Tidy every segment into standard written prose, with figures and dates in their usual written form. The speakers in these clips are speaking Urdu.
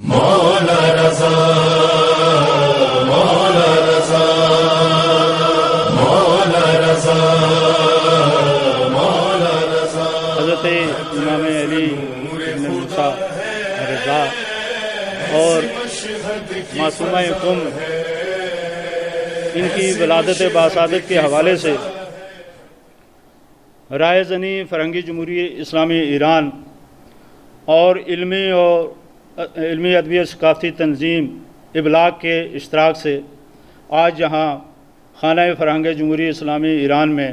مولا رضا مولا رضا مولا رضا مولا رضا حضرت امام علی بن موسیٰ رضا اور معصومہ کم ان کی ولادت باسعادت کے حوالے سے رائے زنی فرنگی جمہوریہ اسلامی ایران اور علمی ادبی ثقافتی تنظیم ابلاغ کے اشتراک سے آج یہاں خانہ فرہنگ جمہوریہ اسلامی ایران میں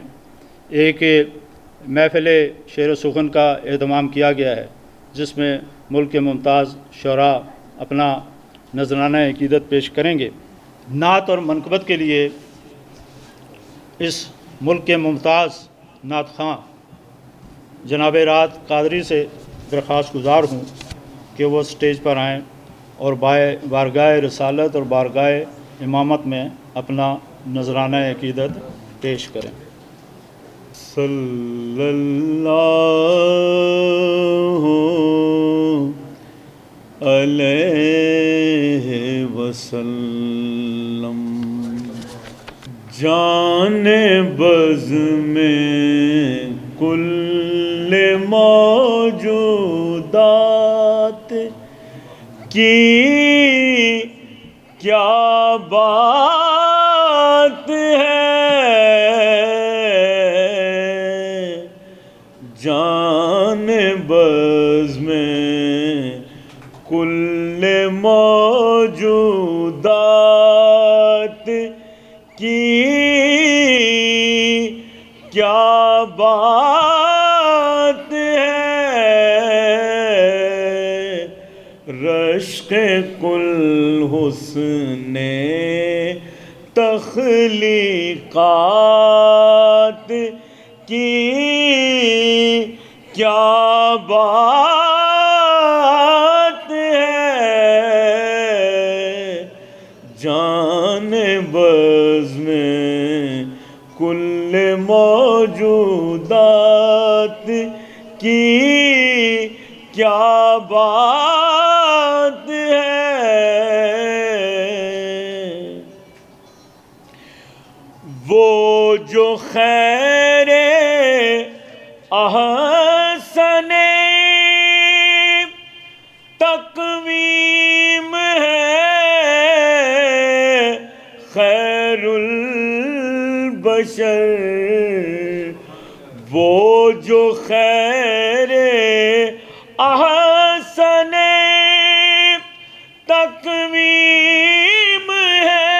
ایک محفل شعر و سخن کا اہتمام کیا گیا ہے، جس میں ملک کے ممتاز شعراء اپنا نذرانہ عقیدت پیش کریں گے۔ نعت اور منقبت کے لیے اس ملک کے ممتاز نعت خواں جناب راحت قادری سے درخواست گزار ہوں کہ وہ سٹیج پر آئیں اور بارگاہ رسالت اور بارگاہ امامت میں اپنا نذرانہ عقیدت پیش کریں۔ صلی اللہ علیہ وسلم۔ جان بز میں کل موجودات کی کیا بات ہے، جان بز میں کل موجودات کی کیا بات ہے، رشق کل حسن تخلیقات کی کیا بات ہے، جان بز میں کل موجودات کی کیا بات ہے، وہ جو خیر احسن تقویم ہے، خیر البشر، وہ جو خیر احسن تقویم ہے،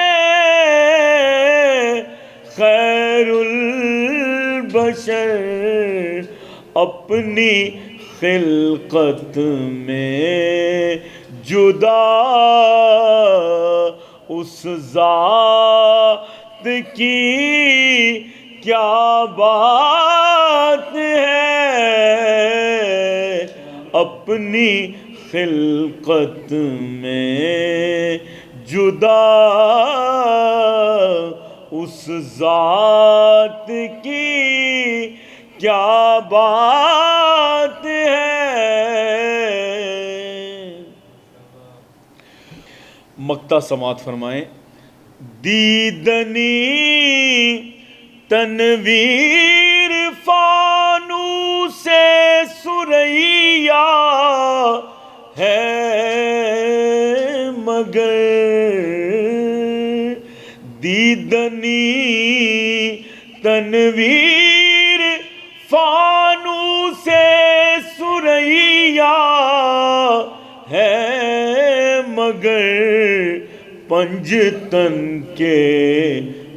خیر البشر، اپنی خلقت میں جدا اس ذات کی کیا بات ہے، اپنی خلقت میں جدا اس ذات کی کیا بات ہے۔ مقطع سماعت فرمائیں۔ دیدنی تنویر فانوس ثریا ہے، مگر دیدنی تنویر فانوس ثریا ہے، مگر پنجتن کے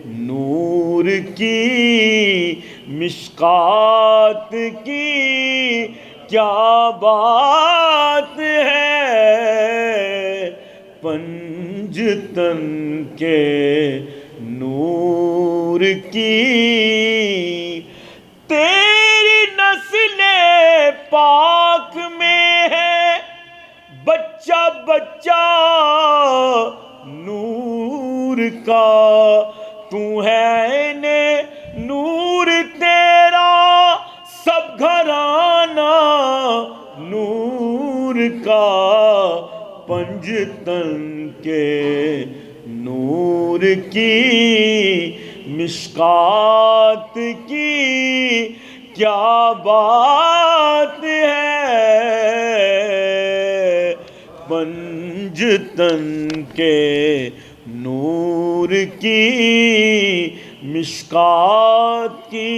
نور کی مشکات کی کیا بات ہے، پنجتن کے نور کی تیری نسل پاک میں ہے بچہ بچہ نور کا، تو ہے نے نور تیرا سب گھرانہ نور کا، پنجتن کے نور کی مشکات کی کیا بات ہے، پنجتن کے نور کی مشکات کی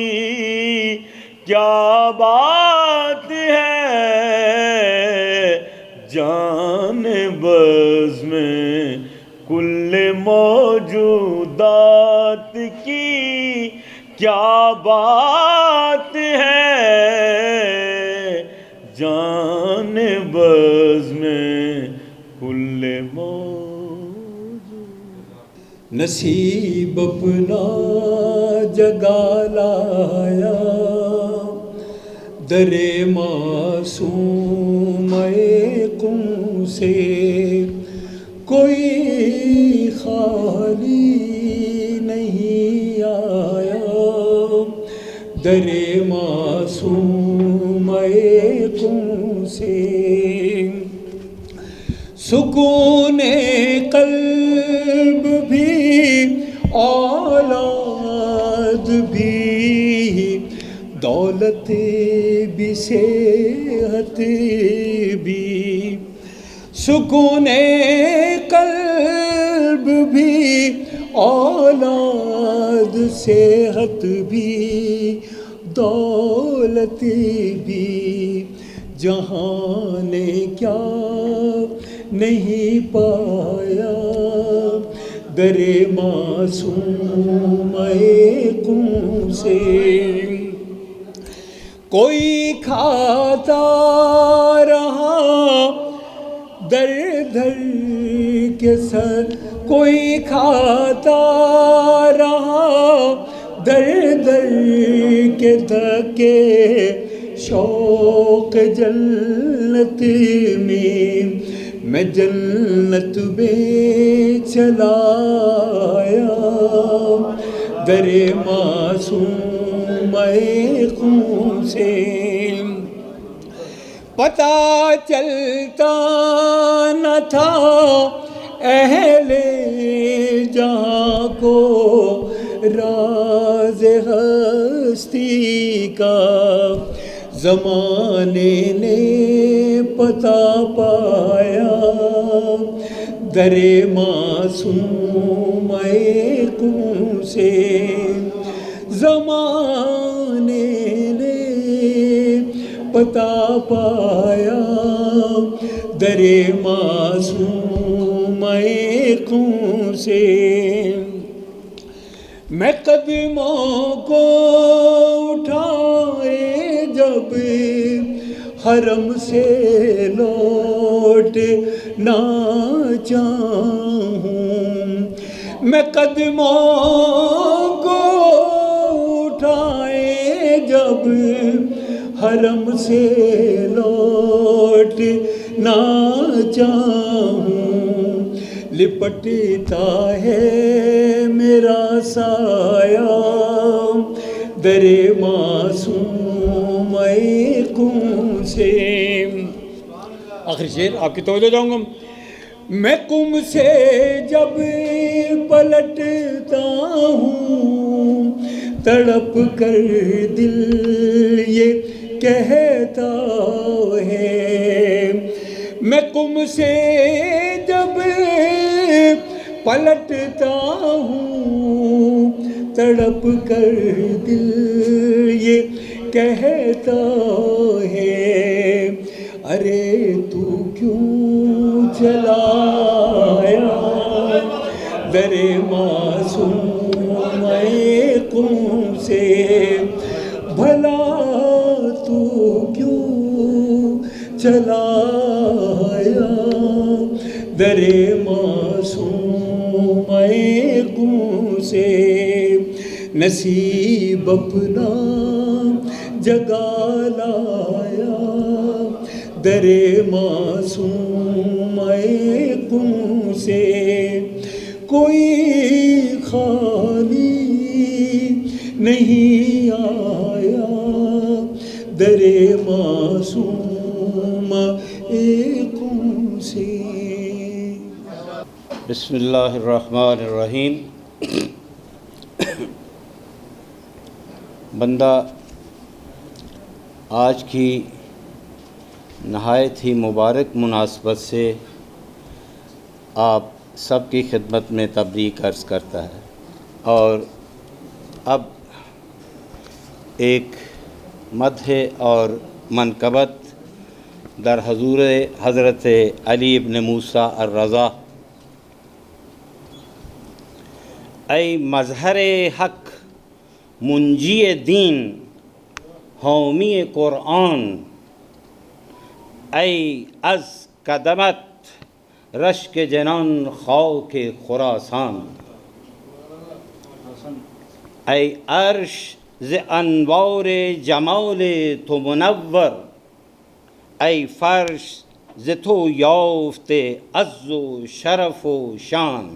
کیا بات ہے، جان بز میں کل موجودات کی کیا بات ہے، جان بز میں کل موجود۔ نصیب اپنا جگا لایا در معصوم قم سے، کوئی خالی نہیں آیا در معصوم قم سے، سکون قلب بھی اولاد بھی دولت بھی صحت بھی، سکون قلب بھی اولاد صحت بھی دولت بھی، جہاں نے کیا نہیں پایا در معصوم قم سے، کوئی کھاتا رہا در در کے سر، کوئی کھاتا رہا در در کے دھکے شوق جنت میں جنت میں چلا آیا در معصوم قم سے، پتہ چلتا نہ تھا اہل جہاں کو راز ہستی کا، زمانے نے پتہ پایا در معصوم قم سے، زمانے نے پتہ پایا در معصوم قم سے، میں قدموں کو اٹھائے جب حرم سے لوٹ نہ چاہوں، میں قدموں کو اٹھائے جب حرم سے لوٹ نہ چاہوں، لپٹتا ہے میرا سایہ در معصوم قم سے۔ آخری شعر آپ کی توجہ جاؤں گا، میں قم سے جب پلٹتا ہوں تڑپ کر دل یہ کہتا ہے، میں قم سے جب پلٹتا ہوں تڑپ کر دل یہ کہتا ہے، ارے تو کیوں چلا آیا در معصوم قم سے، بھلا تو کیوں چلا آیا در معصوم قم سے، نصیب اپنا جگا لایا در معصوم قم سے، کوئی خالی نہیں آیا در معصوم قم سے۔ بسم اللہ الرحمن الرحیم۔ بندہ آج کی نہایت ہی مبارک مناسبت سے آپ سب کی خدمت میں تبریک عرض کرتا ہے، اور اب ایک مدح اور منقبت در حضور حضرت علی ابن موسیٰ الرضا۔ ای مظہر حق منجی دین حامی قرآن، ای از قدمت رشک جنان خاک خراسان، ای عرش ز انوار جمال تو منور، ای فرش ز تو یافته عز و شرف و شان،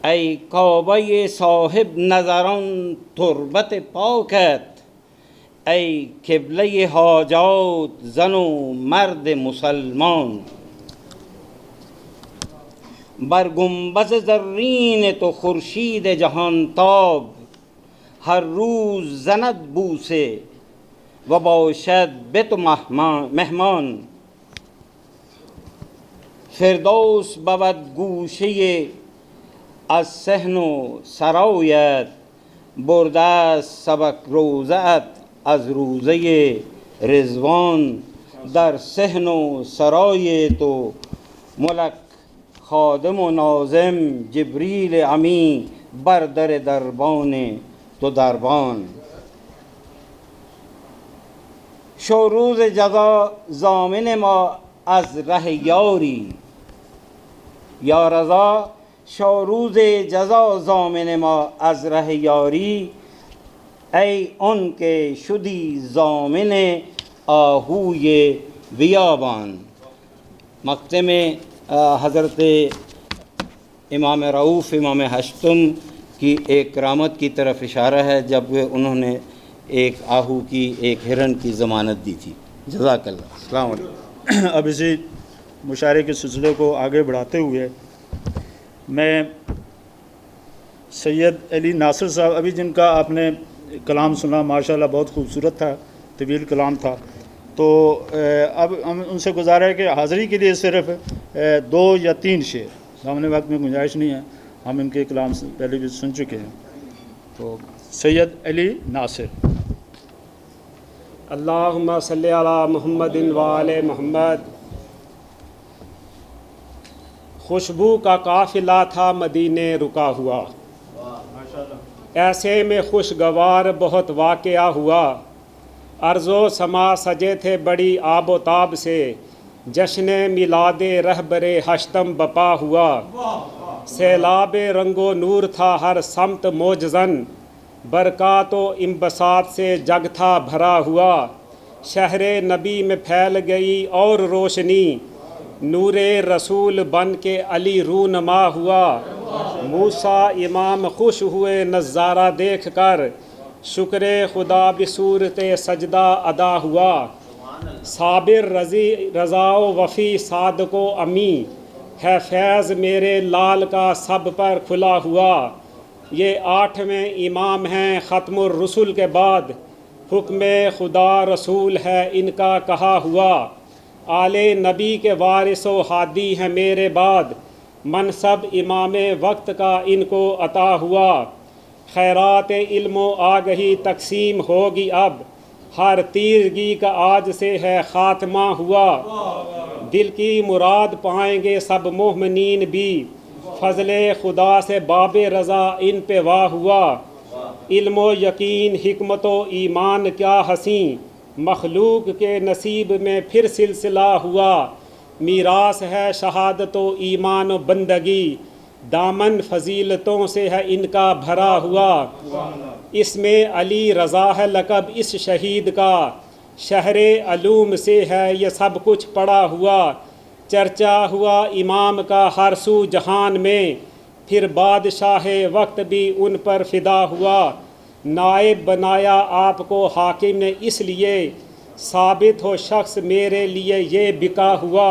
ای کعبه صاحب نظران تربت پاکت، ای قبله حاجات زن و مرد مسلمان، بر گنبد زرین تو خورشید جهان تاب، هر روز زند بوسه و باشد به تو مهمان، فردوس بود گوشه از صحن و سرایت، برده است سبک روزه‌ات از روزه رضوان، در صحن و سرای تو ملک خادم و ناظم، جبریل امی بر در دربان تو دربان، شو روز جزا ضامن ما از ره یاری، یا رضا شو روز جزا ضامن ما از ره یاری، ای ان کے شدی ضامن آہوی بیابان۔ مقطع میں حضرت امام رؤوف امام ہشتم کی ایک کرامت کی طرف اشارہ ہے، جب انہوں نے ایک آہو کی ایک ہرن کی ضمانت دی تھی۔ جزاک اللہ۔ السلام علیکم۔ اب اسی مشاعرے کے سلسلے کو آگے بڑھاتے ہوئے میں سید علی ناصر صاحب، ابھی جن کا آپ نے کلام سنا ماشاءاللہ بہت خوبصورت تھا، طویل کلام تھا، تو اب ہم ان سے گزارا ہے کہ حاضری کے لیے صرف 2 یا 3 شعر، سامنے وقت میں گنجائش نہیں ہے، ہم ان کے کلام سے پہلے بھی سن چکے ہیں۔ تو سید علی ناصر۔ اللہم صلی علی محمد وآل محمد۔ خوشبو کا قافلہ تھا مدینے رکا ہوا، ایسے میں خوشگوار بہت واقعہ ہوا، ارض و سما سجے تھے بڑی آب و تاب سے، جشن میلاد رہبر ہشتم بپا ہوا، سیلاب رنگ و نور تھا ہر سمت موجزن، برکات و انبساط سے جگ تھا بھرا ہوا، شہر نبی میں پھیل گئی اور روشنی، نور رسول بن کے علی رونما ہوا، موسیٰ امام خوش ہوئے نظارہ دیکھ کر، شکر خدا بصورت سجدہ ادا ہوا، صابر رضا و وفی صادق و امی، ہے فیض میرے لال کا سب پر کھلا ہوا، یہ 8ویں امام ہیں ختم الرسل کے بعد، حکم خدا رسول ہے ان کا کہا ہوا، آل نبی کے وارث و ہادی ہیں میرے بعد، منصب امام وقت کا ان کو عطا ہوا، خیرات علم و آگہی تقسیم ہوگی اب، ہر تیرگی کا آج سے ہے خاتمہ ہوا، دل کی مراد پائیں گے سب مومنین بھی، فضل خدا سے باب رضا ان پہ واہ ہوا، علم و یقین حکمت و ایمان کیا حسین، مخلوق کے نصیب میں پھر سلسلہ ہوا، میراث ہے شہادت و ایمان و بندگی، دامن فضیلتوں سے ہے ان کا بھرا ہوا، اس میں علی رضا ہے لقب اس شہید کا، شہر علوم سے ہے یہ سب کچھ پڑا ہوا، چرچا ہوا امام کا ہر سو جہان میں، پھر بادشاہ وقت بھی ان پر فدا ہوا، نائب بنایا آپ کو حاکم نے اس لیے، ثابت ہو شخص میرے لیے یہ بکا ہوا،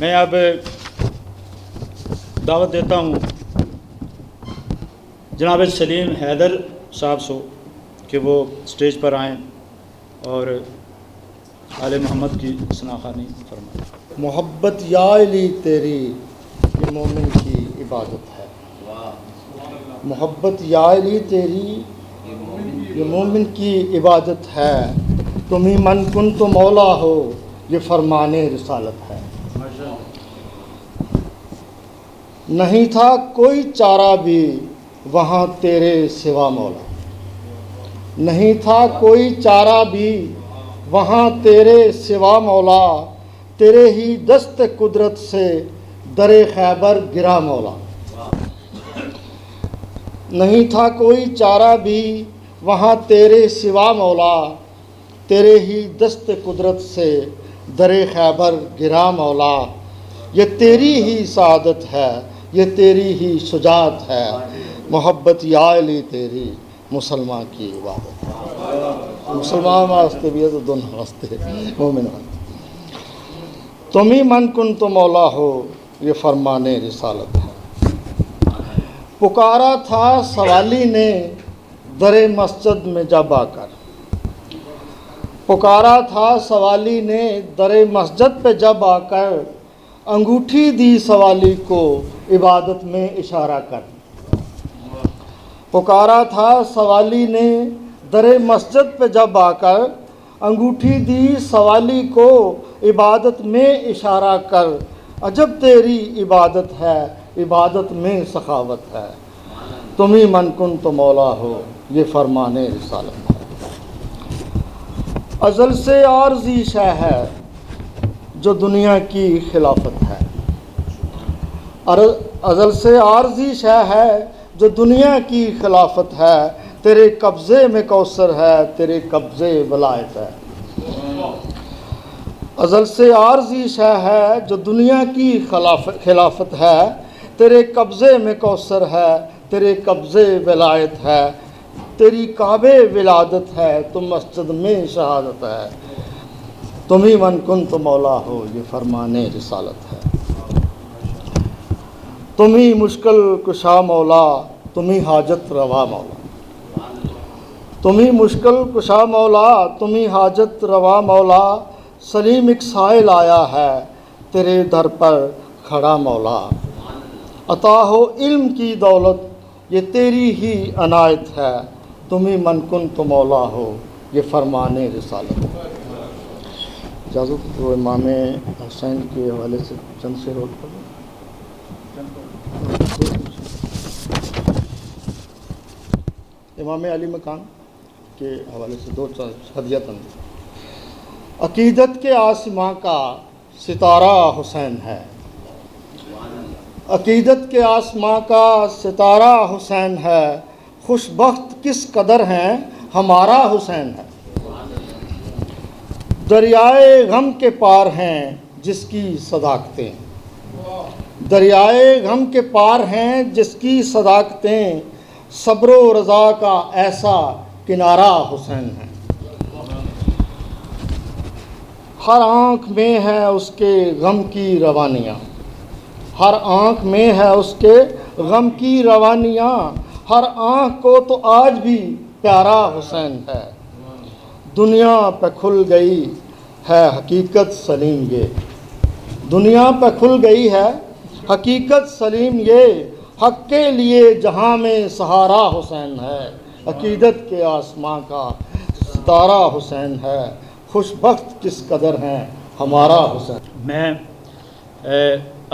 میں اب دعوت دیتا ہوں جناب سلیم حیدر صاحب سے کہ وہ اسٹیج پر آئیں اور آل محمد کی ثناخوانی فرمائیں۔ محبت یا علی تیری یہ مومن کی عبادت ہے، محبت یا علی تیری یہ مومن کی عبادت ہے، تم ہی من کن تو مولا ہو یہ فرمان رسالت ہے۔ نہیں تھا کوئی چارہ بھی وہاں تیرے سوا مولا، نہیں تھا کوئی چارہ بھی وہاں تیرے سوا مولا، تیرے ہی دست قدرت سے در خیبر گرا مولا۔ نہیں تھا کوئی چارہ بھی وہاں تیرے سوا مولا، تیرے ہی دست قدرت سے در خیبر گرا مولا۔ یہ تیری ہی سعادت ہے، یہ تیری ہی شجاعت ہے، محبت یا علی تیری مسلمان کی عبادت ہے۔ مسلمان واسطے بھی ہے تو دونوں واسطے مومن واسطے۔ تم ہی من کن تو مولا ہو یہ فرمان رسالت ہے۔ پکارا تھا سوالی نے در مسجد میں جب آ کر، پکارا تھا سوالی نے در مسجد پہ جب آ کر، انگوٹھی دی سوالی کو عبادت میں اشارہ کر۔ پکارا تھا سوالی نے در مسجد پہ جب آ کر، انگوٹھی دی سوالی کو عبادت میں اشارہ کر۔ عجب تیری عبادت ہے، عبادت میں سخاوت ہے، تم ہی من کن تو مولا ہو یہ فرمان رسالت ہے۔ ازل سے عارضی شے ہے جو دنیا کی خلافت ہے، ازل سے عارضی شے ہے جو دنیا کی خلافت ہے، تیرے قبضے میں کوثر ہے، تیرے قبضے ولایت ہے۔ ازل سے عارضی شے ہے جو دنیا کی خلافت ہے، تیرے قبضے میں کوثر ہے، تیرے قبضے ولایت ہے، تیری کعبے ولادت ہے، تم مسجد میں شہادت ہے، تم ہی من کن تو مولا ہو یہ فرمان رسالت ہے۔ تم ہی مشکل کشا مولا، تم ہی حاجت روا مولا، تم ہی مشکل کشا مولا، تم ہی حاجت روا مولا، سلیم ایک سائل آیا ہے تیرے در پر کھڑا مولا۔ عطا ہو علم کی دولت یہ تیری ہی عنایت ہے، تم ہی من کن تو مولا ہو یہ فرمان رسالت ہے۔ اجازت تو امام حسین کے حوالے سے چند سے روٹ پڑھیں۔ امام علی مقام کے حوالے سے دو ہدیت اندر۔ عقیدت کے آسماں کا ستارہ حسین ہے، عقیدت کے آسماں کا ستارہ حسین ہے، خوش بخت کس قدر ہیں ہمارا حسین ہے۔ دریائے غم کے پار ہیں جس کی صداقتیں، دریائے غم کے پار ہیں جس کی صداقتیں، صبر و رضا کا ایسا کنارہ حسین ہے۔ ہر آنکھ میں ہے اس کے غم کی روانیاں، ہر آنکھ میں ہے اس کے غم کی روانیاں، ہر آنکھ کو تو آج بھی پیارا حسین ہے۔ دنیا پہ کھل گئی ہے حقیقت سلیم یہ، دنیا پہ کھل گئی ہے حقیقت سلیم یہ، حق کے لیے جہاں میں سہارا حسین ہے، عقیدت کے آسماں کا ستارہ حسین ہے، خوش بخت کس قدر ہیں ہمارا حسین۔ میں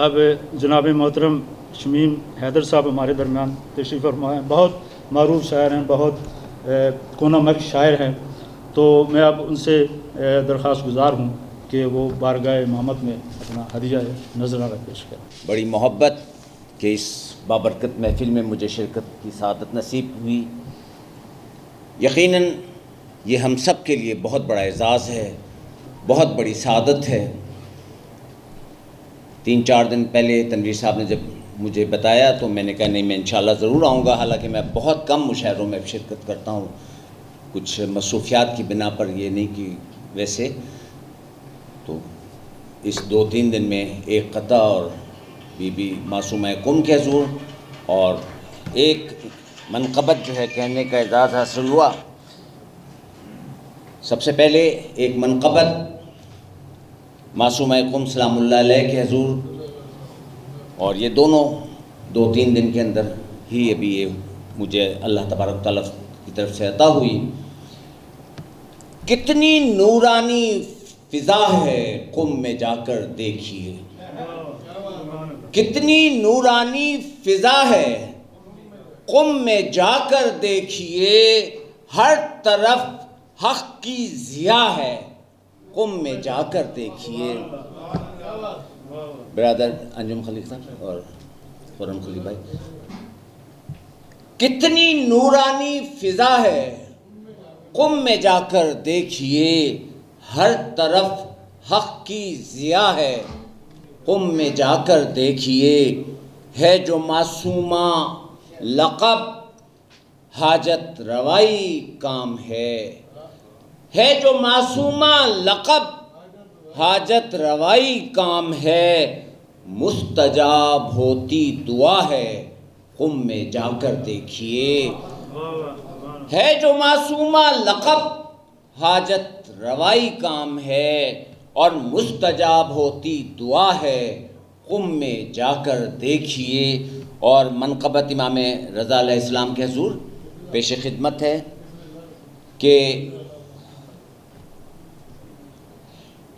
اب جناب محترم شمیم حیدر صاحب ہمارے درمیان تشریف فرما ہیں، بہت معروف شاعر ہیں، بہت کونا مک شاعر ہیں، تو میں اب ان سے درخواست گزار ہوں کہ وہ بارگاہ امامت میں اپنا ہدیہ نذرانہ پیش کریں۔ بڑی محبت کہ اس بابرکت محفل میں مجھے شرکت کی سعادت نصیب ہوئی۔ یقیناً یہ ہم سب کے لیے بہت بڑا اعزاز ہے، بہت بڑی سعادت ہے۔ 3-4 دن پہلے تنویر صاحب نے جب مجھے بتایا تو میں نے کہا نہیں میں انشاءاللہ ضرور آؤں گا، حالانکہ میں بہت کم مشاعروں میں شرکت کرتا ہوں، کچھ مصروفیات کی بنا پر، یہ نہیں کہ ویسے۔ تو اس 2-3 دن میں ایک قطع اور بی بی معصومہ قم کے حضور اور ایک منقبت جو ہے کہنے کا اعزاز حاصل ہوا. سب سے پہلے ایک منقبت معصومہ قم سلام اللہ علیہ کے حضور، اور یہ دونوں 2-3 دن کے اندر ہی ابھی یہ مجھے اللہ تبارک تعالیٰ کی طرف سے عطا ہوئی. کتنی نورانی فضا ہے قم میں جا کر دیکھیے، کتنی نورانی فضا ہے قم میں جا کر دیکھیے، ہر طرف حق کی ضیاء ہے قم میں جا کر دیکھیے. برادر انجم خلیق صاحب اور خرم خلیق بھائی، کتنی نورانی فضا ہے قم میں جا کر دیکھیے، ہر طرف حق کی ضیاء ہے قم میں جا کر دیکھیے. ہے جو معصومہ لقب حاجت روائی کام ہے جو معصومہ لقب حاجت روائی کام ہے، مستجاب ہوتی دعا ہے قم میں جا کر دیکھیے. ہے جو معصومہ لقب حاجت روائی کام ہے اور مستجاب ہوتی دعا ہے قم میں جا کر دیکھیے. اور منقبت امام رضا علیہ السلام کے حضور پیش خدمت ہے کہ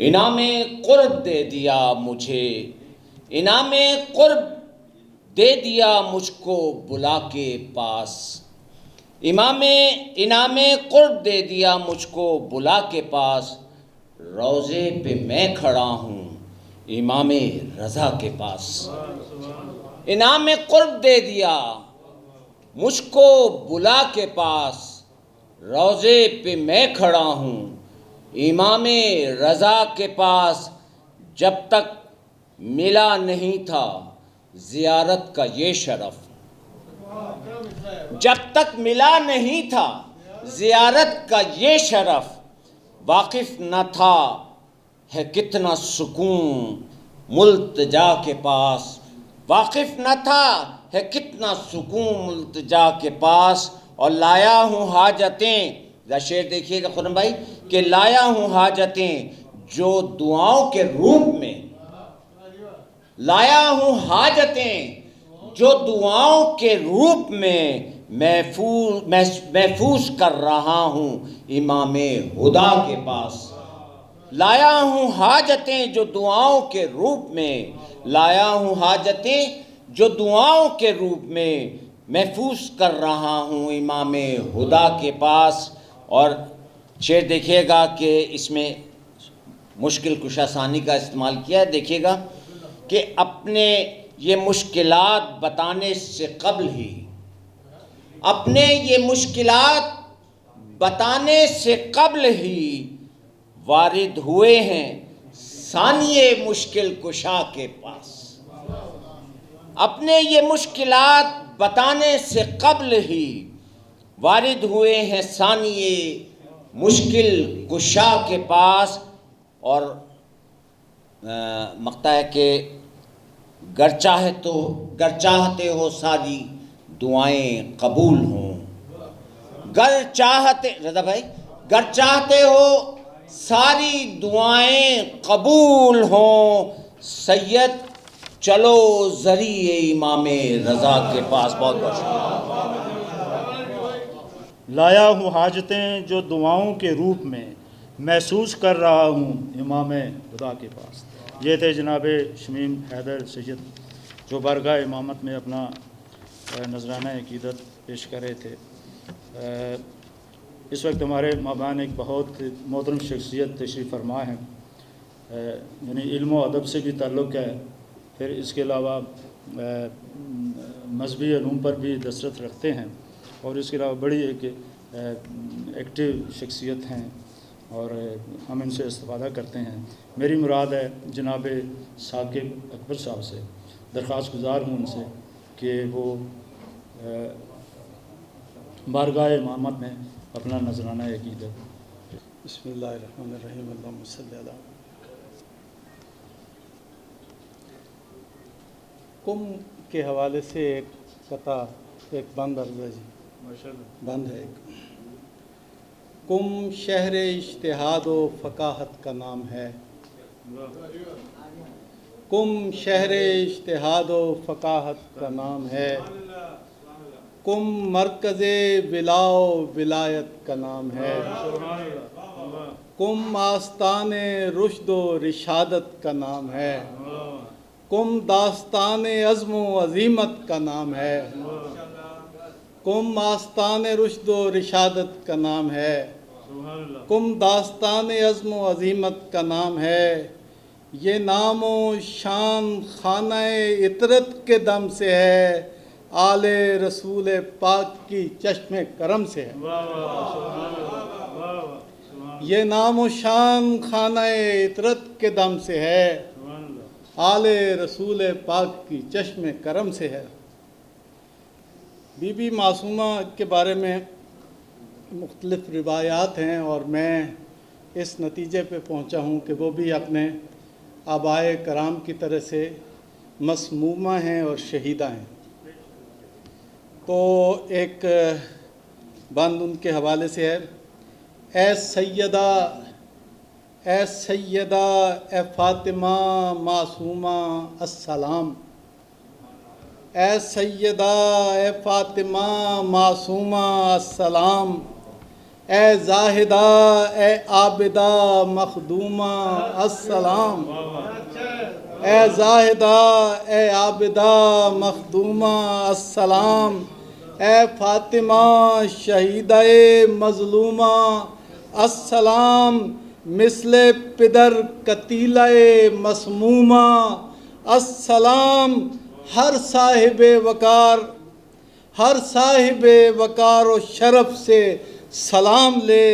انعام قرب دے دیا مجھے، انعام قرب دے دیا مجھ کو بلا کے پاس، انعام قرب دے دیا مجھ کو بلا کے پاس، روضے پہ میں کھڑا ہوں امام رضا کے پاس. انعام قرب دے دیا مجھ کو بلا کے پاس، روضے پہ میں کھڑا ہوں امام رضا کے پاس. جب تک ملا نہیں تھا زیارت کا یہ شرف، جب تک ملا نہیں تھا زیارت کا یہ شرف، واقف نہ تھا ہے کتنا سکون ملتجا کے پاس، واقف نہ تھا ہے کتنا سکون ملتجا کے پاس. اور لایا ہوں حاجتیں، ذرا شعر دیکھیے گا خرم بھائی، کہ لایا ہوں حاجتیں جو دعاؤں کے روپ میں، لایا ہوں حاجتیں جو دعاؤں کے روپ میں محفوظ کر رہا ہوں امام ہدا کے پاس. لایا ہوں حاجتیں جو دعاؤں کے روپ میں، لایا ہوں حاجتیں جو دعاؤں کے روپ میں محفوظ کر رہا ہوں امام ہدا کے پاس. اور شعر دیکھیے گا کہ اس میں مشکل کشا ثانی کا استعمال کیا ہے. دیکھیے گا کہ اپنے یہ مشکلات بتانے سے قبل ہی، اپنے یہ مشکلات بتانے سے قبل ہی وارد ہوئے ہیں ثانی مشکل کشا کے پاس. اپنے یہ مشکلات بتانے سے قبل ہی وارد ہوئے ہیں ثانی مشکل کشا کے پاس. اور مقطع ہے کہ گر چاہتے ہو ساری دعائیں قبول ہوں، گر چاہتے رضا بھائی، گر چاہتے ہو ساری دعائیں قبول ہوں، سید چلو ذریعے امام رضا کے پاس. بہت بہت شکریہ. لایا ہوں حاجتیں جو دعاؤں کے روپ میں محسوس کر رہا ہوں امام خدا کے پاس. یہ تھے جناب شمیم حیدر سید جو بارگاہ امامت میں اپنا نذرانہ عقیدت پیش کر رہے تھے. اس وقت ہمارے مابین ایک بہت محترم شخصیت تشریف فرما ہیں، یعنی علم و ادب سے بھی تعلق ہے، پھر اس کے علاوہ مذہبی علوم پر بھی دسترس رکھتے ہیں، اور اس کے علاوہ بڑی ایک ایکٹیو شخصیت ہیں اور ہم ان سے استفادہ کرتے ہیں. میری مراد ہے جناب ثاقب اکبر صاحب سے، درخواست گزار ہوں ان سے کہ وہ بارگاہ امامت میں اپنا نذرانہ عقیدت. بسم اللہ الرحمن الرحیم، اللہم صلی علی کم کے حوالے سے ایک قطع ایک بند عرض ہے جی، بند ہے ایک۔ کم شہر اجتہاد و فقاہت کا نام ہے، کم شہر اجتہاد و فقاہت کا نام ہے، کم مرکز ولا و ولایت کا نام ہے، کم آستان رشد و رشادت کا نام ہے، کم داستان عزم و عظیمت کا نام ہے، کم آستان رشد و رشادت کا نام ہے، کم داستان عزم و عظیمت کا نام ہے۔ یہ نام و شان خانہ عطرت کے دم سے ہے، آل رسول پاک کی چشم کرم سے ہے۔ یہ نام و شان خانہ عطرت کے دم سے ہے، آل رسول پاک کی چشم کرم سے ہے۔ بی بی معصومہ کے بارے میں مختلف روایات ہیں، اور میں اس نتیجے پہ پہنچا ہوں کہ وہ بھی اپنے آبائے کرام کی طرح سے مسمومہ ہیں اور شہیدہ ہیں۔ تو ایک بند ان کے حوالے سے ہے: اے سیدہ، اے سیدہ، اے فاطمہ معصومہ السلام، اے سیدہ، اے فاطمہ معصومہ السلام، اے زاہدہ، اے عابدہ مخدومہ السلام، اے زاہدہ، اے عابدہ مخدومہ السلام، اے فاطمہ شہیدہ مظلومہ السلام، مثل پدر قتیلہ مسمومہ السلام۔ ہر صاحب وقار، ہر صاحب وقار و شرف سے سلام لے،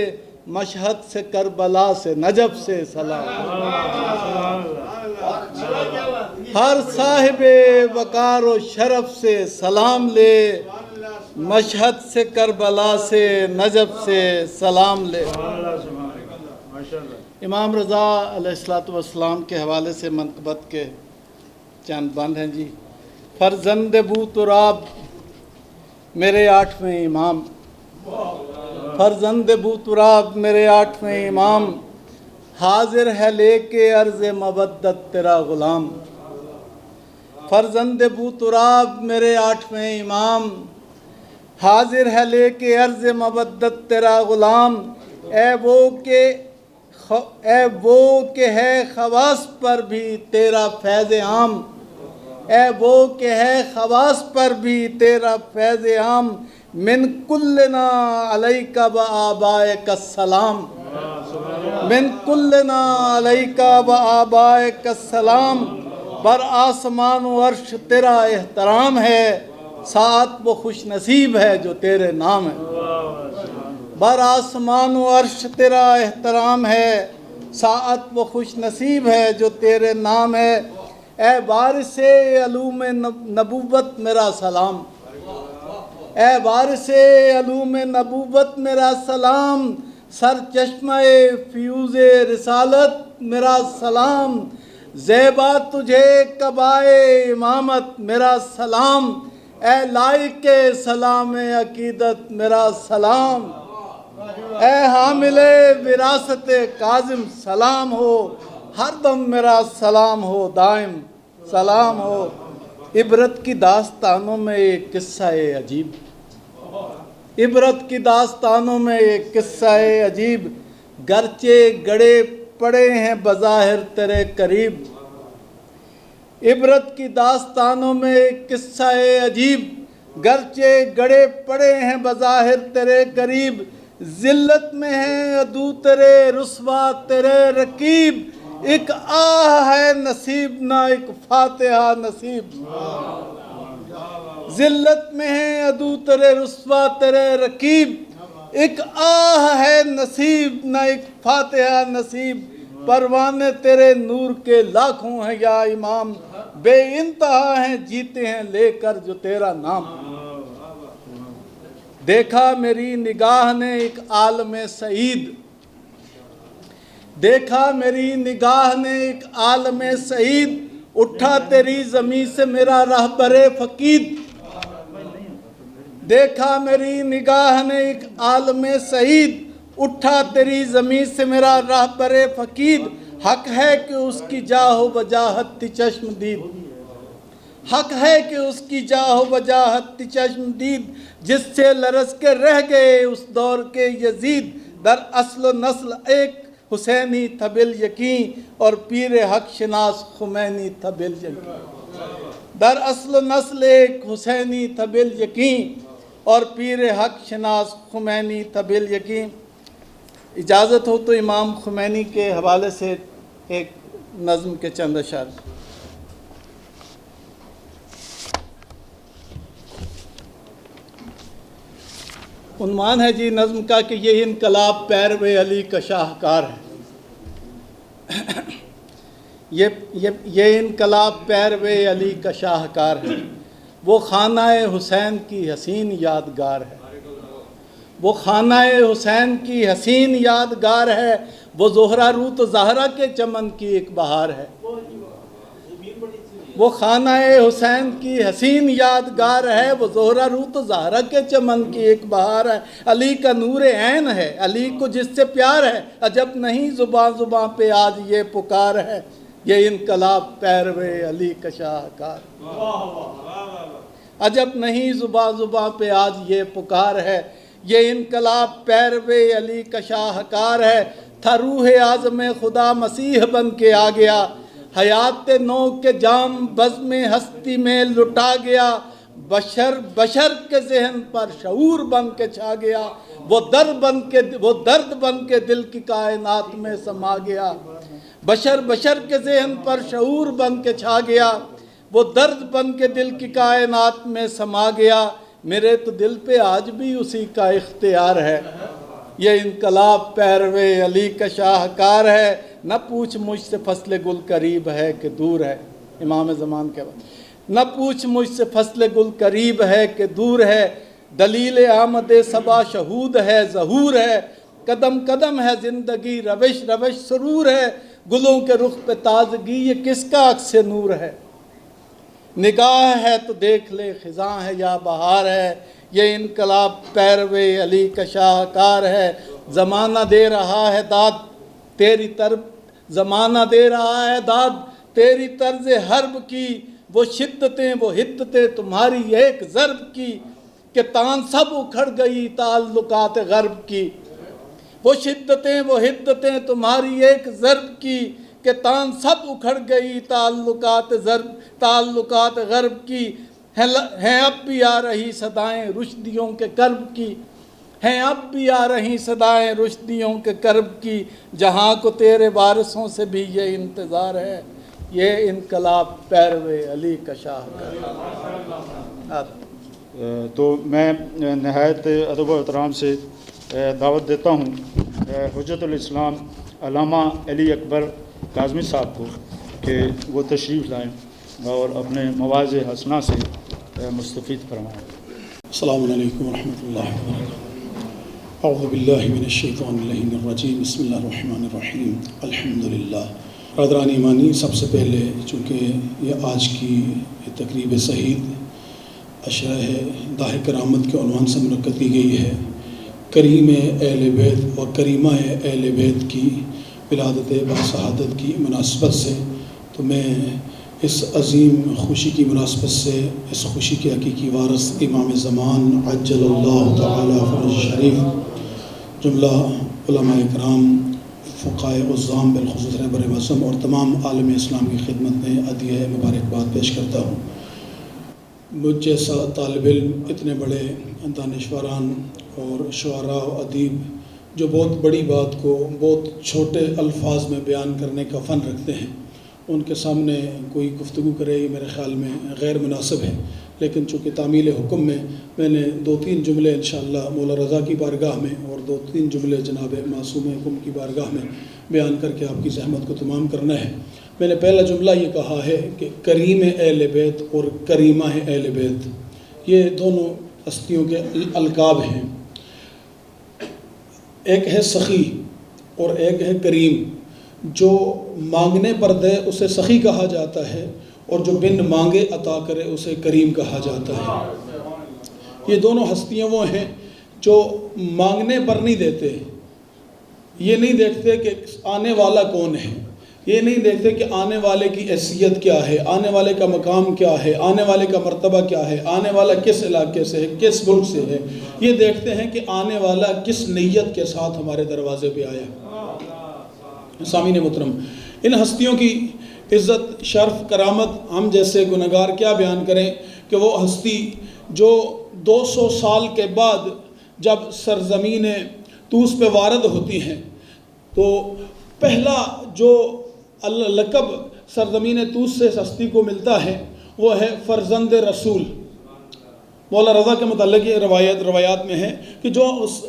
مشہد سے کربلا سے نجف سے سلام۔ ہر صاحب وقار و شرف سے سلام لے، مشہد سے کربلا سے نجف سے سلام لے۔ امام رضا علیہ السلام کے حوالے سے منقبت کے چند بند ہیں جی۔ فرزند بو تراب میرے 8ویں امام، فرزند بو تراب میرے 8ویں امام، حاضر ہے لے کے عرض مودت تیرا غلام۔ فرزند بو تراب میرے 8ویں امام، حاضر ہے لے کے عرض مودت تیرا غلام۔ اے وہ کہ ہے خواص پر بھی تیرا فیض عام، اے وہ کہ ہے خواص پر بھی تیرا فیض عام۔ من کلنا علیک و آبائک السلام، من کلنا علیک و آبائک السلام۔ بر آسمان و عرش تیرا احترام ہے، ساعت وہ خوش نصیب ہے جو تیرے نام ہے۔ بر آسمان و عرش تیرا احترام ہے، ساعت وہ خوش نصیب ہے جو تیرے نام ہے۔ اے وارث علوم نبوت میرا سلام، اے وارث علوم نبوت میرا سلام۔ سر چشمہ فیوز رسالت میرا سلام، زیبا تجھے قبائے امامت میرا سلام۔ اے لائق سلام عقیدت میرا سلام، اے حامل وراثت کاظم سلام ہو، ہر دم میرا سلام ہو، دائم سلام ہو۔ عبرت کی داستانوں میں ایک قصہ عجیب، عبرت کی داستانوں میں ایک قصہ عجیب، گرچہ گڑے پڑے ہیں بظاہر تیرے قریب۔ عبرت کی داستانوں میں ایک قصہ عجیب، گرچہ گڑے پڑے ہیں بظاہر تیرے قریب۔ ذلت میں ہے عدو تیرے رسوا تیرے رقیب، ایک آہ ہے نصیب نہ ایک فاتحہ نصیب۔ ذلت میں ہے عدو تیرے رسوا تیرے رقیب، ایک آہ ہے نصیب نہ ایک فاتحہ نصیب۔ پروانے تیرے نور کے لاکھوں ہیں یا امام، بے انتہا ہیں جیتے ہیں لے کر جو تیرا نام۔ دیکھا میری نگاہ نے ایک عالم سعید، دیکھا میری نگاہ نے ایک عالم سعید، اٹھا تیری زمین سے میرا رہبر فقید، دیکھا میری نگاہ نے ایک عالم سعید، اٹھا تیری زمین سے میرا رہبر فقید، حق ہے کہ اس کی جاہ و وجاہت تھی چشم دید، حق ہے کہ اس کی جاہ و وجاہت تھی چشم دید، جس سے لرز کے رہ گئے اس دور کے یزید، در اصل و نسل ایک حسینی تھا بالیقین، اور پیر حق شناس خمینی تھا بالیقین، در اصل و نسل ایک حسینی تھا بالیقین، اور پیر حق شناس خمینی تھا بالیقین۔ اجازت ہو تو امام خمینی کے حوالے سے ایک نظم کے چند اشعار۔ عنوان ہے جی نظم کا کہ یہ انقلاب پیرو علی کا شاہکار ہے، یہ انقلاب پیرو علی کا شاہکار ہے، وہ خانہ حسین کی حسین یادگار ہے، وہ خانہ حسین کی حسین یادگار ہے، وہ زہرہ روت زہرا کے چمن کی ایک بہار ہے، وہ خانہ حسین کی حسین یادگار ہے، وہ زہرہ روت زہرا کے چمن کی ایک بہار ہے، علی کا نور عین ہے، علی کو جس سے پیار ہے، عجب نہیں زباں پہ آج یہ پکار ہے، یہ انقلاب پیرو علی کا شاہکار، عجب نہیں زباں پہ آج یہ پکار ہے، یہ انقلاب پیرو علی کا شاہکار ہے، تھا روح اعظم خدا مسیح بن کے آ گیا، حیات نو کے جام بزم ہستی میں لٹا گیا، بشر کے ذہن پر شعور بن کے چھا گیا، وہ درد بن کے دل کی کائنات میں سما گیا، بشر کے ذہن پر شعور بن کے چھا گیا، وہ درد بن کے دل کی کائنات میں سما گیا، میرے تو دل پہ آج بھی اسی کا اختیار ہے، یہ انقلاب پیرو علی کا شاہکار ہے، نہ پوچھ مجھ سے فصل گل قریب ہے کہ دور ہے، امام زمان کے بعد، نہ پوچھ مجھ سے فصل گل قریب ہے کہ دور ہے، دلیل آمد صبا شہود ہے ظہور ہے، قدم قدم ہے زندگی روش سرور ہے، گلوں کے رخ پہ تازگی یہ کس کا عکس نور ہے، نگاہ ہے تو دیکھ لے خزاں ہے یا بہار ہے، یہ انقلاب پیرو علی کا شاہکار ہے، زمانہ دے رہا ہے داد تیری طرف، زمانہ دے رہا ہے داد تیری طرز حرب کی، وہ شدتیں وہ حدتیں تمہاری ایک ضرب کی، کہ تان سب اکھڑ گئی تعلقات غرب کی، وہ شدتیں وہ حدتیں تمہاری ایک ضرب کی، کہ تان سب اکھڑ گئی تعلقات غرب کی، ہیں اب بھی آ رہی صدائیں رشدیوں کے کرب کی، ہیں اب بھی آ رہی صدائیں رشدیوں کے کرب کی، جہاں کو تیرے وارثوں سے بھی یہ انتظار ہے، یہ انقلاب پیرو علی کا شاہکار۔ تو میں نہایت ادب و احترام سے دعوت دیتا ہوں حجت الاسلام علامہ علی اکبر کاظمی صاحب کو کہ وہ تشریف لائیں اور اپنے مواعظ حسنہ سے مستفید فرمائیں۔ السلام علیکم ورحمۃ اللہ وبرکاتہ۔ اعوذ باللہ من الشیطان اللعین الرجیم، بسم اللہ الرحمن الرحیم، الحمدللہ۔ برادران ایمانی، سب سے پہلے چونکہ یہ آج کی تقریب سعید اشرح داہ کرامت کے عنوان سے منعقد کی گئی ہے، کریم اہل بیت اور کریمہ اہل بیت کی ولادت باسعادت کی مناسبت سے، تو میں اس عظیم خوشی کی مناسبت سے اس خوشی کے حقیقی وارث امام زمان عجل اللہ تعالی فرج شریف، جملہ علماء اکرام، فقہائے عظام بالخصوص رہبر معظم اور تمام عالم اسلام کی خدمت میں عطیہ مبارکباد پیش کرتا ہوں۔ مجھ جیسا طالب علم، اتنے بڑے دانشوران اور شعراء و ادیب جو بہت بڑی بات کو بہت چھوٹے الفاظ میں بیان کرنے کا فن رکھتے ہیں، ان کے سامنے کوئی گفتگو کرے یہ میرے خیال میں غیر مناسب ہے، لیکن چونکہ تعمیل حکم میں نے 2-3 جملے انشاءاللہ مولا رضا کی بارگاہ میں اور 2-3 جملے جناب معصوم حکم کی بارگاہ میں بیان کر کے آپ کی زحمت کو تمام کرنا ہے۔ میں نے پہلا جملہ یہ کہا ہے کہ کریم اہل بیت اور کریمہ اہل بیت یہ دونوں ہستیوں کے القاب ہیں، ایک ہے سخی اور ایک ہے کریم۔ جو مانگنے پر دے اسے سخی کہا جاتا ہے، اور جو بن مانگے عطا کرے اسے کریم کہا جاتا ہے۔ یہ دونوں ہستیاں وہ ہیں جو مانگنے پر نہیں دیتے، یہ نہیں دیکھتے کہ آنے والا کون ہے، یہ نہیں دیکھتے کہ آنے والے کی حیثیت کیا ہے، آنے والے کا مقام کیا ہے، آنے والے کا مرتبہ کیا ہے، آنے والا کس علاقے سے ہے، کس ملک سے ہے، یہ دیکھتے ہیں کہ آنے والا کس نیت کے ساتھ ہمارے دروازے پہ آیا۔ سامعین محترم، ان ہستیوں کی عزت، شرف، کرامت ہم جیسے گنہگار کیا بیان کریں کہ وہ ہستی جو 200 سال کے بعد جب سرزمین طوس پہ وارد ہوتی ہیں تو پہلا جو لقب سرزمین طوس سے ہستی کو ملتا ہے وہ ہے فرزند رسول۔ مولا رضا کے متعلق یہ روایات میں ہے کہ جو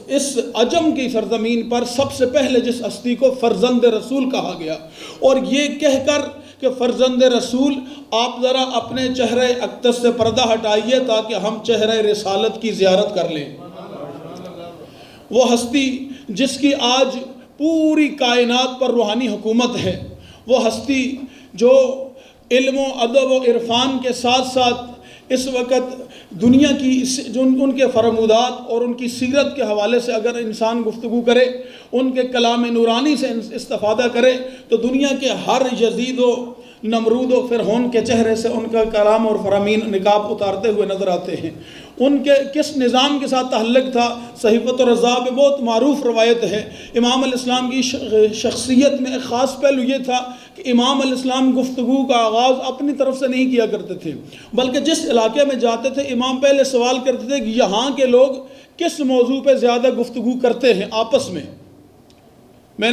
اس عجم کی سرزمین پر سب سے پہلے جس ہستی کو فرزند رسول کہا گیا، اور یہ کہہ کر کہ فرزند رسول آپ ذرا اپنے چہرہ اقدس سے پردہ ہٹائیے تاکہ ہم چہرہ رسالت کی زیارت کر لیں۔ وہ ہستی جس کی آج پوری کائنات پر روحانی حکومت ہے، وہ ہستی جو علم و ادب و عرفان کے ساتھ ساتھ اس وقت دنیا کی جو ان کے فرمودات اور ان کی سیرت کے حوالے سے اگر انسان گفتگو کرے، ان کے کلام نورانی سے استفادہ کرے تو دنیا کے ہر یزید و نمرود و فرعون کے چہرے سے ان کا کلام اور فرامین نقاب اتارتے ہوئے نظر آتے ہیں۔ ان کے کس نظام کے ساتھ تعلق تھا، صحیفۃ الرضا میں بہت معروف روایت ہے۔ امام علیہ السلام کی شخصیت میں ایک خاص پہلو یہ تھا کہ امام علیہ السلام گفتگو کا آغاز اپنی طرف سے نہیں کیا کرتے تھے، بلکہ جس علاقے میں جاتے تھے امام پہلے سوال کرتے تھے کہ یہاں کے لوگ کس موضوع پہ زیادہ گفتگو کرتے ہیں آپس میں۔ میں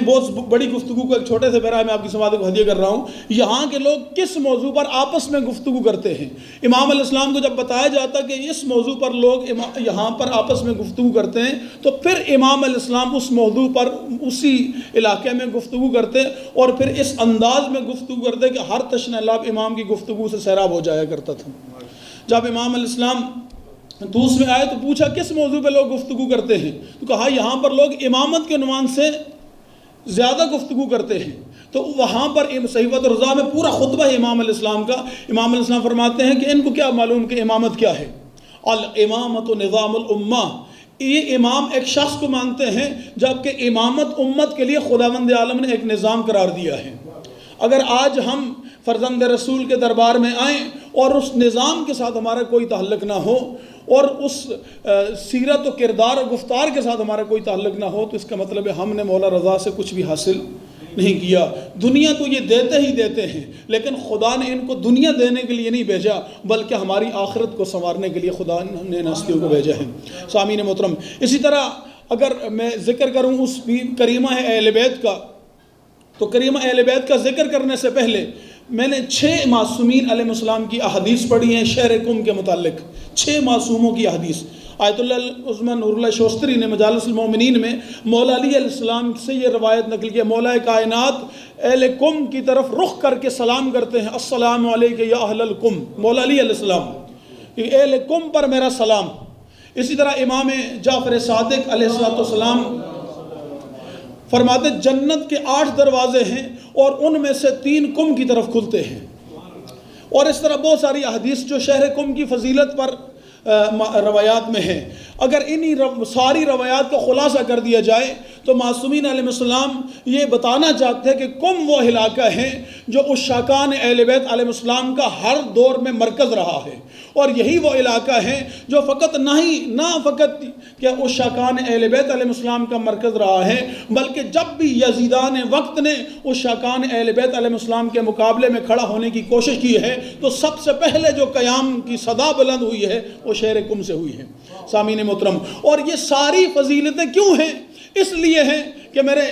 بہت بڑی گفتگو کو ایک چھوٹے سے پیرا میں آپ کی سماعت کو ہدیہ کر رہا ہوں، یہاں کے لوگ کس موضوع پر آپس میں گفتگو کرتے ہیں۔ امام علیہ السلام کو جب بتایا جاتا کہ اس موضوع پر لوگ یہاں پر آپس میں گفتگو کرتے ہیں تو پھر امام علیہ السلام اس موضوع پر اسی علاقے میں گفتگو کرتے اور پھر اس انداز میں گفتگو کرتے کہ ہر تشنہ لب امام کی گفتگو سے سیراب ہو جایا کرتا تھا۔ جب امام علیہ السلام طوس میں آئے تو پوچھا کس موضوع پہ لوگ گفتگو کرتے ہیں، تو کہا یہاں پر لوگ امامت کے عنوان سے زیادہ گفتگو کرتے ہیں۔ تو وہاں پر صحیفۃ الرضا میں پورا خطبہ ہے امام علیہ السلام کا۔ امام علیہ السلام فرماتے ہیں کہ ان کو کیا معلوم کہ امامت کیا ہے؟ الامامت نظام الامہ، یہ امام ایک شخص کو مانتے ہیں جبکہ امامت امت کے لیے خداوند عالم نے ایک نظام قرار دیا ہے۔ اگر آج ہم فرزند رسول کے دربار میں آئیں اور اس نظام کے ساتھ ہمارا کوئی تعلق نہ ہو اور اس سیرت و کردار و گفتار کے ساتھ ہمارا کوئی تعلق نہ ہو تو اس کا مطلب ہے ہم نے مولا رضا سے کچھ بھی حاصل نہیں کیا۔ دنیا تو یہ دیتے ہی دیتے ہیں، لیکن خدا نے ان کو دنیا دینے کے لیے نہیں بھیجا بلکہ ہماری آخرت کو سنوارنے کے لیے خدا نے ہستیوں کو بھیجا ہے۔ سامعین محترم، اسی طرح اگر میں ذکر کروں اس بھی کریمہ ہے اہل بیت کا، تو کریمہ اہل بیت کا ذکر کرنے سے پہلے میں نے 6 معصومین علیہ السلام کی احادیث پڑھی ہیں شہر قم کے متعلق، 6 معصوموں کی احادیث۔ آیت اللہ عظمی نور اللہ شوستری نے مجالس المومنین میں مولا علی علیہ السلام سے یہ روایت نقل کیا، مولا کائنات اہل قم کی طرف رخ کر کے سلام کرتے ہیں، السلام علیکم یا اہل القم، مولا علی علیہ السلام، اہل قم پر میرا سلام۔ اسی طرح امام جعفر صادق علیہ السلام فرماتے جنت کے 8 دروازے ہیں اور ان میں سے 3 قم کی طرف کھلتے ہیں۔ اور اس طرح بہت ساری احادیث جو شہر قم کی فضیلت پر روایات میں ہیں۔ اگر انہی ساری روایات کا خلاصہ کر دیا جائے تو معصومین علیہ السلام یہ بتانا چاہتے ہیں کہ قم وہ علاقہ ہے جو عشاقان اہل بیت علیہ السلام کا ہر دور میں مرکز رہا ہے، اور یہی وہ علاقہ ہے جو نہ فقط کہ عشاقان اہل بیت علیہ السلام کا مرکز رہا ہے، بلکہ جب بھی یزیدان وقت نے عشاقان اہل بیت علیہ السلام کے مقابلے میں کھڑا ہونے کی کوشش کی ہے تو سب سے پہلے جو قیام کی صدا بلند ہوئی ہے وہ شہر قم سے ہوئی ہے۔ سامعین محترم، اور یہ ساری فضیلتیں کیوں ہیں؟ اس لیے ہیں کہ میرے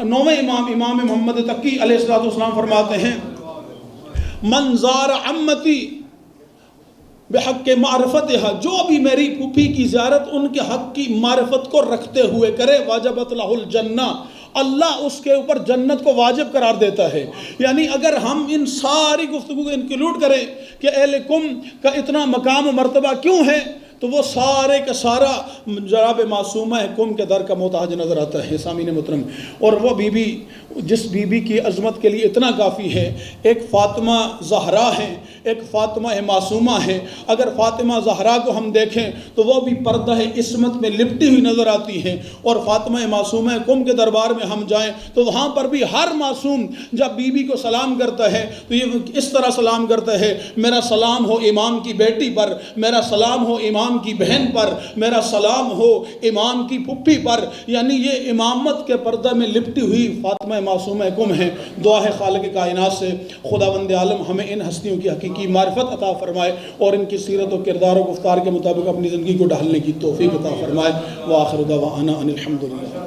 9ویں امام محمد تقی علیہ السلام فرماتے ہیں من زار عمتی بحق معرفتها، جو بھی میری پھوپھی کی زیارت ان کے حق کی معرفت کو رکھتے ہوئے کرے واجبت لہ الجنہ، اللہ اس کے اوپر جنت کو واجب قرار دیتا ہے۔ یعنی اگر ہم ان ساری گفتگو کو انکلوڈ کریں کہ اہل قم کا اتنا مقام و مرتبہ کیوں ہے تو وہ سارے کا سارا جناب معصومہ قم کے در کا محتاج نظر آتا ہے۔ سامعین محترم، اور وہ بی بی جس بی بی کی عظمت کے لیے اتنا کافی ہے. ایک فاطمہ زہرا ہیں، ایک فاطمہ معصومہ ہیں. اگر فاطمہ زہرا کو ہم دیکھیں تو وہ بھی پردہ عصمت میں لپٹی ہوئی نظر آتی ہیں، اور فاطمہ معصومہ کم کے دربار میں ہم جائیں تو وہاں پر بھی ہر معصوم جب بی بی کو سلام کرتا ہے تو یہ اس طرح سلام کرتا ہے: میرا سلام ہو امام کی بیٹی پر، میرا سلام ہو امام کی بہن پر، میرا سلام ہو امام کی پھپھی پر. یعنی یہ امامت کے پردہ میں لپٹی ہوئی فاطمہ معصومہ کم ہیں. دعا ہے خالق کائنات سے خداوند عالم ہمیں ان ہستیوں کی حقیقی معرفت عطا فرمائے اور ان کی سیرت و کردار و گفتار کے مطابق اپنی زندگی کو ڈھالنے کی توفیق عطا فرمائے. وآخر دعوانا ان الحمدللہ.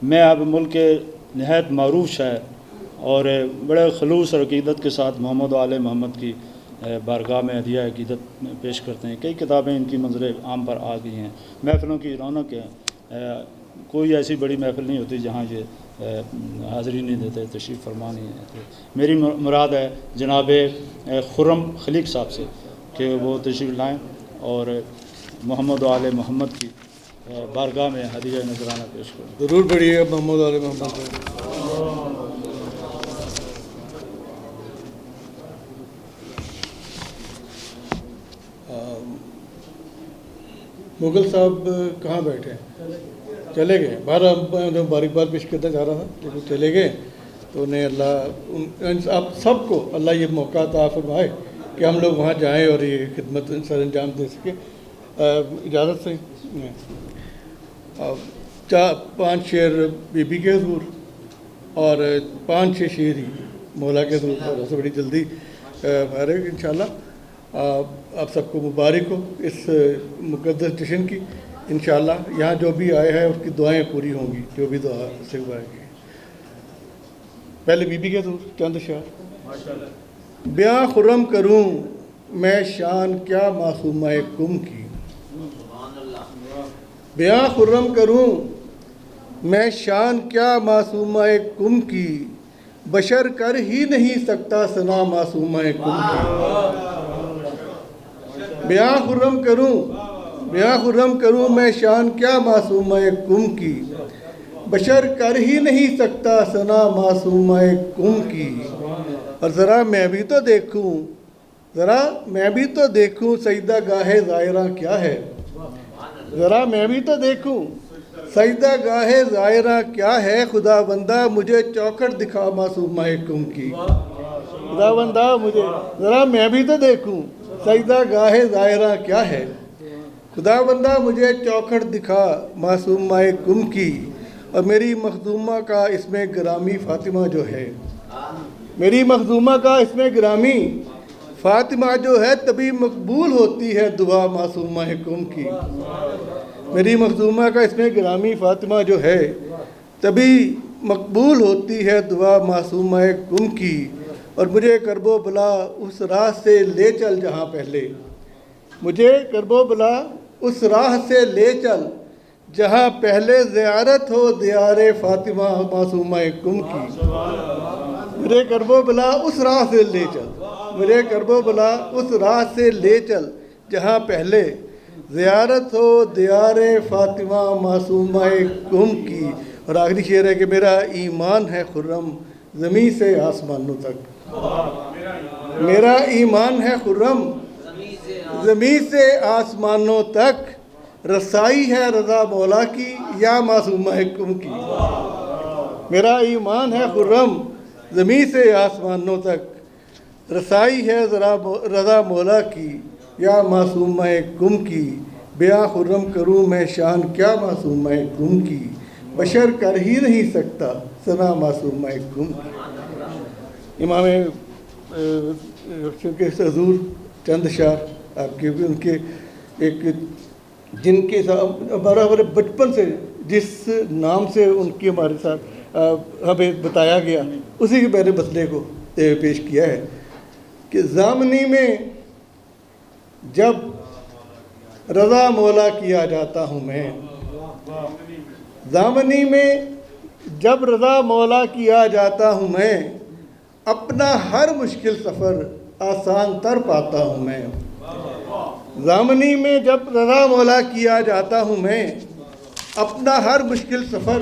میں اب ملک کے نہایت معروف شاعر اور بڑے خلوص اور عقیدت کے ساتھ محمد و آل محمد کی بارگاہ میں ہدیہ عقیدت پیش کرتے ہیں. کئی کتابیں ان کی منظر عام پر آ گئی ہیں. محفلوں کی رونق ہے، کوئی ایسی بڑی محفل نہیں ہوتی جہاں یہ حاضری نہیں دیتے، تشریف فرما نہیں دیتے. میری مراد ہے جناب خرم خلیق صاحب سے کہ وہ تشریف لائیں اور محمد و آل محمد کی بارگاہ میں ہدیہ نذرانہ پیش کریں. ضرور پڑھیے محمد آل محمد. مغل صاحب کہاں بیٹھے ہیں؟ چلے گئے. باہر بارک بار پیش کرنا چاہ رہا تھا لیکن چلے گئے. تو انہیں اللہ آپ سب کو اللہ یہ موقع عطا فرمائے کہ ہم لوگ وہاں جائیں اور یہ خدمت سر انجام دے سکیں. اجازت سے 5 شعر بی بی کے حضور اور 5-6 شعر ہی مولا کے حضور. تھوڑا سا بڑی جلدی ہے انشاءاللہ. آپ سب کو مبارک ہو اس مقدس جشن کی. انشاءاللہ یہاں جو بھی آئے ہیں اس کی دعائیں پوری ہوں گی، جو بھی دعا سے ہوئے گی. پہلے بی بی کے حضور چند شعر. بیاں خرم کروں میں شان کیا معصومہ کم کی، بیاں خرم کروں میں شان کیا معصومہ کم کی، بشر کر ہی نہیں سکتا ثنا معصومہ کم کی. بیاں خرم کروں میں شان کیا معصومہ کم کی، بشر کر ہی نہیں سکتا ثنا معصومہ کم کی. اور ذرا میں بھی تو دیکھوں سجدہ گاہ زائرہ کیا ہے، ذرا میں بھی تو دیکھوں سجدہ گاہ زائرہ کیا ہے. خدا بندہ مجھے چوکھٹ دکھا معصومہ کم کی. خدا بندہ مجھے ذرا میں بھی تو دیکھوں سجدہ گاہ زائرہ کیا ہے. خدا بندہ مجھے چوکھٹ دکھا معصومہ کم کی. اور میری مخدومہ کا اسم گرامی فاطمہ جو ہے، میری مخدومہ کا اسم گرامی فاطمہ جو ہے تبھی مقبول ہوتی ہے دعا معصومہ کم کی. میری مخدومہ کا اسم گرامی فاطمہ جو ہے تبھی مقبول ہوتی ہے دعا معصومہ کم کی. اور مجھے کرب و بلا اس راہ سے لے چل جہاں پہلے، مجھے کرب و بلا اس راہ سے لے چل جہاں پہلے زیارت ہو دیار فاطمہ معصومہ کم کی. مجھے کرب و بلا اس راہ سے لے چل، مجھے کرب و بلا اس راہ سے لے چل جہاں پہلے زیارت ہو دیار فاطمہ معصومہ کم کی. اور آخری شعر ہے کہ میرا ایمان ہے خرم زمین سے آسمانوں تک، میرا ایمان ہے خرم زمین سے آسمانوں تک، رسائی ہے رضا مولا کی یا معصومہ کم کی. میرا ایمان ہے خرم زمین سے آسمانوں تک، رسائی ہے رضا مولا کی یا معصومہ کم کی. بیاں خرم کروں میں شان کیا معصومہ کم کی، بشر کر ہی نہیں سکتا ثنا معصومہ کم کی. امام کے حضور چند شعر آپ کے بھی ان کے ایک جن کے ساتھ ہمارے بچپن سے جس نام سے ان کی ہمارے ساتھ ہمیں بتایا گیا اسی کے میرے مسئلے کو پیش کیا ہے کہ زامنی میں جب رضا مولا کیا جاتا ہوں میں، زامنی میں جب رضا مولا کیا جاتا ہوں میں، اپنا ہر مشکل سفر آسان تر پاتا ہوں میں. زامنی میں جب رضا مولا کیا جاتا ہوں میں، اپنا ہر مشکل سفر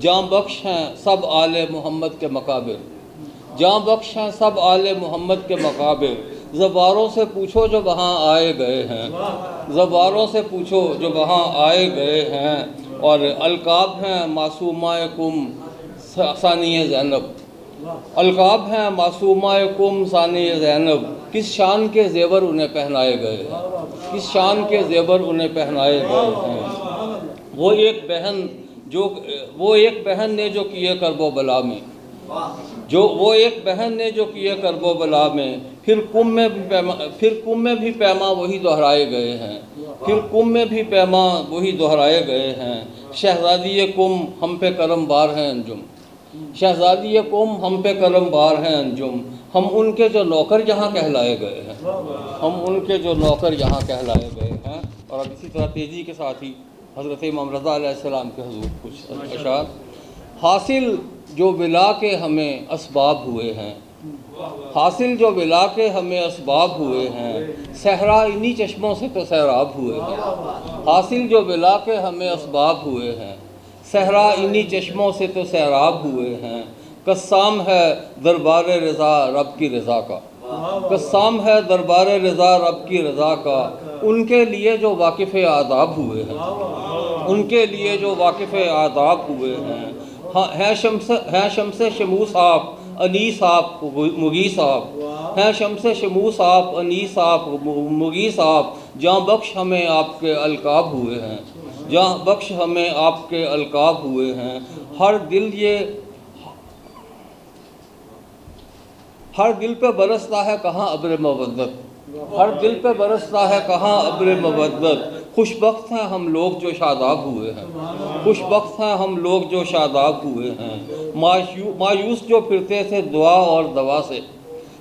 جاں بخش ہیں سب آل محمد کے مقابر، جاں بخش ہیں سب آل محمد کے مقابر، زباروں سے پوچھو جو وہاں آئے گئے ہیں، زباروں سے پوچھو جو وہاں آئے گئے ہیں، اور القاب ہیں معصومہ کم ثانی زینب، القاب ہیں معصومہ کم ثانی زینب، کس شان کے زیور انہیں پہنائے گئے ہیں، کس شان کے زیور انہیں پہنائے گئے ہیں۔ وہ ایک بہن نے جو کیے کرب و بلا میں، وہ ایک بہن نے جو کیے کرب و بلا میں، پھر کم میں بھی پیما وہی دہرائے گئے ہیں، پھر کم میں بھی پیما وہی دہرائے گئے ہیں۔ شہزادی کم ہم پہ کرم بار ہیں انجم، شہزادی قوم ہم پہ کرم بار ہیں انجم، ہم ان کے جو نوکر یہاں کہلائے گئے ہیں، ہم ان کے جو نوکر یہاں کہلائے گئے ہیں۔ اور اب اسی طرح تیزی کے ساتھ ہی حضرت امام رضا علیہ السلام کے حضور کچھ اشعار۔ حاصل جو ولا کے ہمیں اسباب ہوئے ہیں، حاصل جو ولا کے ہمیں اسباب ہوئے ہیں، صحرا انہی چشموں سے تو سیراب ہوئے ہیں، حاصل جو ولا کے ہمیں اسباب ہوئے ہیں، صحرا انہی چشموں سے تو سیراب ہوئے ہیں۔ قسام ہے دربار رضا رب کی رضا کا، قسام ہے دربار رضا رب کی رضا کا، ان کے لیے جو واقف آداب ہوئے ہیں، ان کے لیے جو واقف آداب ہوئے ہیں۔ ہیں شمس شموس آپ انیس آپ مغیث آپ، ہیں شمس شموس آپ انیس آپ مغیث آپ، جاں بخش ہمیں آپ کے القاب ہوئے ہیں، جاں بخش ہمیں آپ کے القاب ہوئے ہیں۔ ہر دل پہ برستا ہے کہاں ابر مودت، ہر دل پہ برستا ہے کہاں ابر مودت، خوش بخت ہیں ہم لوگ جو شاداب ہوئے ہیں، خوش بخت ہیں ہم لوگ جو شاداب ہوئے ہیں۔ مایوس جو پھرتے تھے دعا اور دوا سے،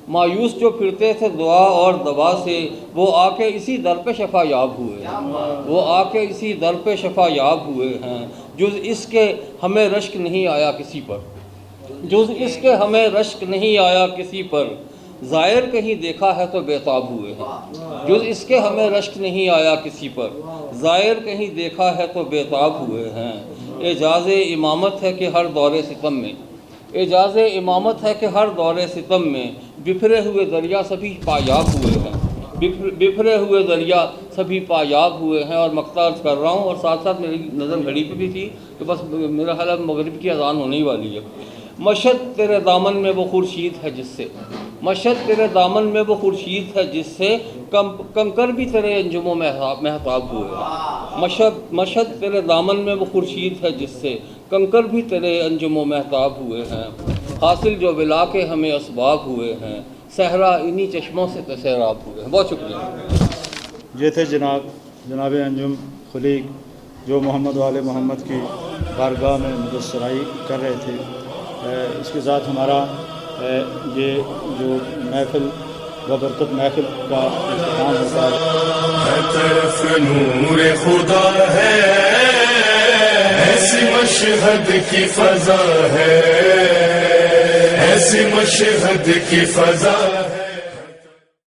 مایوس جو پھرتے تھے دعا اور دوا سے، وہ آ کے اسی در پہ شفا یاب ہوئے ہیں، وہ آ کے اسی در پہ شفا یاب ہوئے ہیں۔ جز اس کے ہمیں رشک نہیں آیا کسی پر، جز اس کے ہمیں رشک نہیں آیا کسی پر، ظاہر کہیں دیکھا ہے تو بےتاب ہوئے ہیں، جز اس کے ہمیں رشک نہیں آیا کسی پر، ظاہر کہیں دیکھا ہے تو بےتاب ہوئے ہیں۔ اعجاز امامت ہے کہ ہر دور ستم میں، اعجاز امامت ہے کہ ہر دور ستم میں، بکھرے ہوئے دریا سبھی پایاب ہوئے ہیں، بکھرے ہوئے دریا سبھی پایاب ہوئے ہیں۔ اور مقطع کر رہا ہوں، اور ساتھ ساتھ میری نظر گھڑی پہ بھی تھی کہ بس میرا خیال ہے مغرب کی اذان ہونے ہی والی ہے۔ مشہد تیرے دامن میں وہ خورشید ہے جس سے، مشہد تیرے دامن میں وہ خورشید ہے جس سے، کنکر بھی تیرے انجم و مہتاب ہوئے ہیں، مشہد تیرے دامن میں وہ خورشید ہے جس سے، کنکر بھی تیرے انجم و مہتاب ہوئے ہیں۔ حاصل جو ولا کے ہمیں اسباب ہوئے ہیں، صحرا انہی چشموں سے تو سیراب ہوئے ہیں۔ بہت شکریہ۔ یہ تھے جناب انجم خلیق جو محمد وال محمد کی بارگاہ میں مدثرائی کر رہے تھے۔ اس کے ساتھ ہمارا یہ جو محفل و برکت محفل کا اختتام ہوتا ہے۔ ہر طرف نور خدا ہے، ایسی مشہد کی فضا ہے، ایسی مشہد کی فضا ہے۔